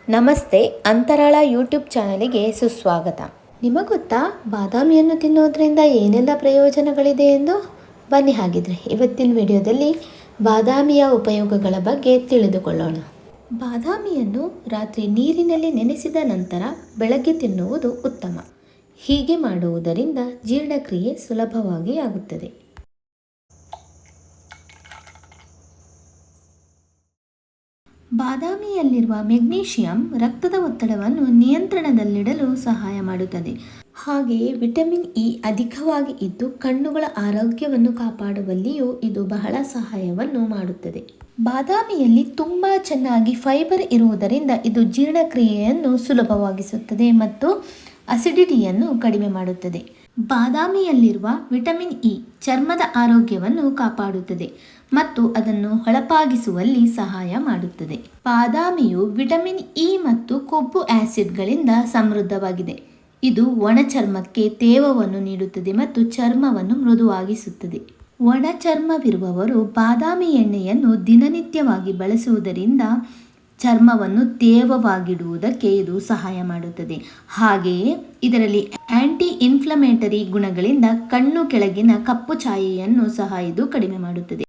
ನಮಸ್ತೆ, ಅಂತರಾಳ ಯೂಟ್ಯೂಬ್ ಚಾನಲಿಗೆ ಸುಸ್ವಾಗತ. ನಿಮಗೊತ್ತಾ ಬಾದಾಮಿಯನ್ನು ತಿನ್ನೋದ್ರಿಂದ ಏನೆಲ್ಲ ಪ್ರಯೋಜನಗಳಿದೆ ಎಂದು? ಬನ್ನಿ ಹಾಗಿದ್ರೆ ಇವತ್ತಿನ ವಿಡಿಯೋದಲ್ಲಿ ಬಾದಾಮಿಯ ಉಪಯೋಗಗಳ ಬಗ್ಗೆ ತಿಳಿದುಕೊಳ್ಳೋಣ. ಬಾದಾಮಿಯನ್ನು ರಾತ್ರಿ ನೀರಿನಲ್ಲಿ ನೆನೆಸಿದ ನಂತರ ಬೆಳಗ್ಗೆ ತಿನ್ನುವುದು ಉತ್ತಮ. ಹೀಗೆ ಮಾಡುವುದರಿಂದ ಜೀರ್ಣಕ್ರಿಯೆ ಸುಲಭವಾಗಿ ಆಗುತ್ತದೆ. ಬಾದಾಮಿಯಲ್ಲಿರುವ ಮೆಗ್ನೀಷಿಯಂ ರಕ್ತದ ಒತ್ತಡವನ್ನು ನಿಯಂತ್ರಣದಲ್ಲಿಡಲು ಸಹಾಯ ಮಾಡುತ್ತದೆ. ಹಾಗೆಯೇ ವಿಟಮಿನ್ ಇ ಅಧಿಕವಾಗಿ ಇದ್ದು ಕಣ್ಣುಗಳ ಆರೋಗ್ಯವನ್ನು ಕಾಪಾಡುವಲ್ಲಿಯೂ ಇದು ಬಹಳ ಸಹಾಯವನ್ನು ಮಾಡುತ್ತದೆ. ಬಾದಾಮಿಯಲ್ಲಿ ತುಂಬ ಚೆನ್ನಾಗಿ ಫೈಬರ್ ಇರುವುದರಿಂದ ಇದು ಜೀರ್ಣಕ್ರಿಯೆಯನ್ನು ಸುಲಭವಾಗಿಸುತ್ತದೆ ಮತ್ತು ಅಸಿಡಿಟಿಯನ್ನು ಕಡಿಮೆ ಮಾಡುತ್ತದೆ. ಬಾದಾಮಿಯಲ್ಲಿರುವ ವಿಟಮಿನ್ ಇ ಚರ್ಮದ ಆರೋಗ್ಯವನ್ನು ಕಾಪಾಡುತ್ತದೆ ಮತ್ತು ಅದನ್ನು ಹೊಳಪಾಗಿಸುವಲ್ಲಿ ಸಹಾಯ ಮಾಡುತ್ತದೆ. ಬಾದಾಮಿಯು ವಿಟಮಿನ್ ಇ ಮತ್ತು ಕೊಬ್ಬು ಆಸಿಡ್ಗಳಿಂದ ಸಮೃದ್ಧವಾಗಿದೆ. ಇದು ಒಣ ಚರ್ಮಕ್ಕೆ ತೇವವನ್ನು ನೀಡುತ್ತದೆ ಮತ್ತು ಚರ್ಮವನ್ನು ಮೃದುವಾಗಿಸುತ್ತದೆ. ಒಣ ಚರ್ಮವಿರುವವರು ಬಾದಾಮಿ ಎಣ್ಣೆಯನ್ನು ದಿನನಿತ್ಯವಾಗಿ ಬಳಸುವುದರಿಂದ ಚರ್ಮವನ್ನು ತೇವವಾಗಿಡುವುದಕ್ಕೆ ಇದು ಸಹಾಯ ಮಾಡುತ್ತದೆ. ಹಾಗೆಯೇ ಇದರಲ್ಲಿ ಆಂಟಿ ಇನ್ಫ್ಲಮೇಟರಿ ಗುಣಗಳಿಂದ ಕಣ್ಣು ಕೆಳಗಿನ ಕಪ್ಪು ಛಾಯೆಯನ್ನು ಸಹ ಇದು ಕಡಿಮೆ ಮಾಡುತ್ತದೆ.